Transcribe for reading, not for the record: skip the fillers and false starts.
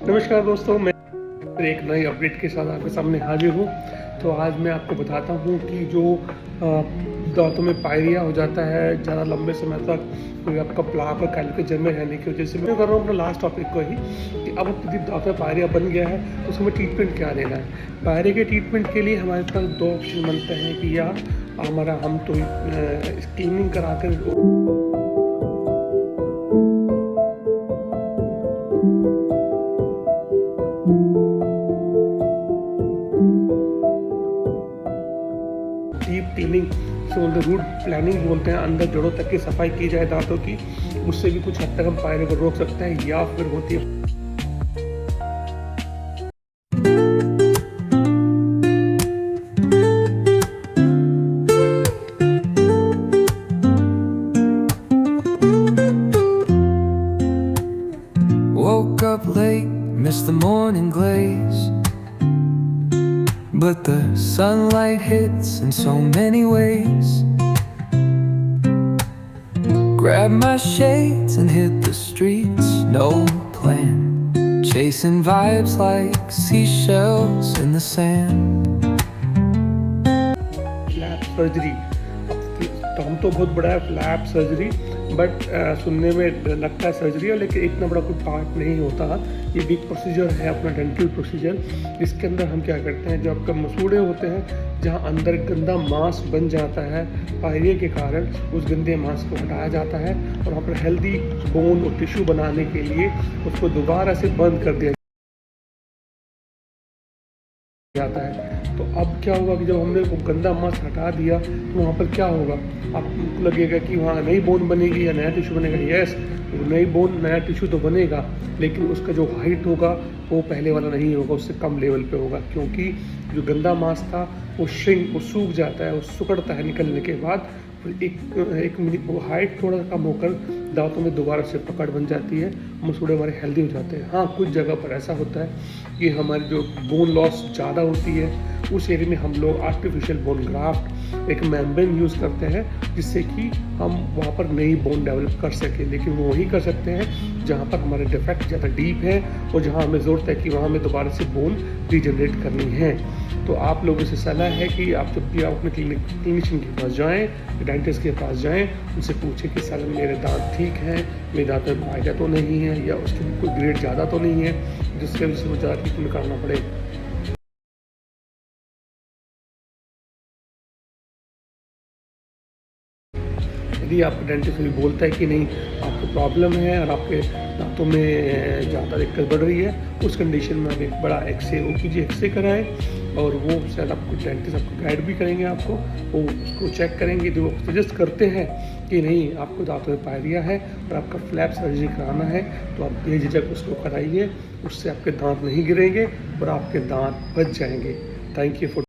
नमस्कार दोस्तों, मैं एक नई अपडेट के साथ आपके सामने हाजिर हूँ। तो आज मैं आपको बताता हूँ कि जो दाँतों में पायरिया हो जाता है ज़्यादा लंबे समय तक, कोई आपका प्लाक और कैल्शियम जमे रहने की वजह से, मैं कर रहा हूँ अपना लास्ट टॉपिक को ही कि अब यदि दाँत में पायरिया बन गया है तो उसमें ट्रीटमेंट क्या देना है। पायरिया के ट्रीटमेंट के लिए हमारे पास 2 ऑप्शन बनते हैं कि या हम तो क्लीनिंग करा कर डीप क्लीनिंग से रूट प्लानिंग बोलते हैं, अंदर जड़ों तक की सफाई की जाए दांतों की, उससे भी कुछ हद तक हम पायरिया को रोक सकते हैं। या फिर होती है Woke up late, missed the morning glaze, but the sunlight hits in so many ways. Grabbed my shades and hit the streets, no plan, chasing vibes like seashells in the sand. Flap surgery. तो हम तो बहुत बड़ा है flap surgery, but सुनने में लगता है सर्जरी है, लेकिन इतना बड़ा कोई पार्ट नहीं होता। ये बिग प्रोसीजर है अपना डेंटल प्रोसीजर। इसके अंदर हम क्या करते हैं, जो आपका मसूड़े होते हैं जहाँ अंदर गंदा मांस बन जाता है पायरिया के कारण, उस गंदे मांस को हटाया जाता है और वहाँ पर हेल्दी बोन और टिश्यू बनाने के लिए उसको दोबारा से बंद कर दिया जाता है। तो अब क्या होगा कि जब हमने वो गंदा मांस हटा दिया तो वहाँ पर क्या होगा, आपको लगेगा कि वहाँ नई बोन बनेगी या नया टिश्यू बनेगा। यस, नई बोन नया टिश्यू तो बनेगा, लेकिन उसका जो हाइट होगा वो पहले वाला नहीं होगा, उससे कम लेवल पे होगा, क्योंकि जो गंदा मांस था वो वो सूख जाता है, वो सुकड़ता है निकलने के बाद। एक मिनट वो हाइट थोड़ा सा कम होकर दांतों में दोबारा से पकड़ बन जाती है, मसूड़े हमारे हेल्दी हो जाते हैं। हाँ, कुछ जगह पर ऐसा होता है कि हमारी जो बोन लॉस ज़्यादा होती है, उस एरिया में हम लोग आर्टिफिशियल बोन ग्राफ्ट एक मेम्ब्रेन यूज़ करते हैं, जिससे कि हम वहाँ पर नई बोन डेवलप कर सकें। लेकिन वो वही कर सकते हैं जहाँ पर हमारे डिफेक्ट ज़्यादा डीप है और जहाँ हमें ज़रूरत है कि वहाँ हमें दोबारा से बोन रीजनरेट करनी है। तो आप लोगों से सलाह है कि आप जब भी आप अपने क्लिनिशियन के पास जाएँ, डेंटिस्ट के पास जाएँ, उनसे पूछें कि सर मेरे दांत ठीक हैं, मेरे दांत में पायरिया तो नहीं है, या उसकी कोई ग्रेड ज़्यादा तो नहीं है जिसकी वजह से मुझे ज़्यादा ट्रीटमेंट करना पड़े। यदि आपको डेंटिस्ट भी बोलता है कि नहीं आपको प्रॉब्लम है और आपके दांतों में ज़्यादा दिक्कत बढ़ रही है, उस कंडीशन में आप एक बड़ा एक्सरे OPG एक्सरे कराएं, और वो शायद आपको डेंटिस्ट आपको गाइड भी करेंगे, आपको वो उसको चेक करेंगे। जो वो सजेस्ट करते हैं कि नहीं आपको दांतों में पायरिया है और आपका फ्लैप सर्जरी कराना है, तो आप बेझिझक उसको कराइए। उससे आपके दांत नहीं गिरेंगे और आपके दांत बच जाएंगे। Thank you for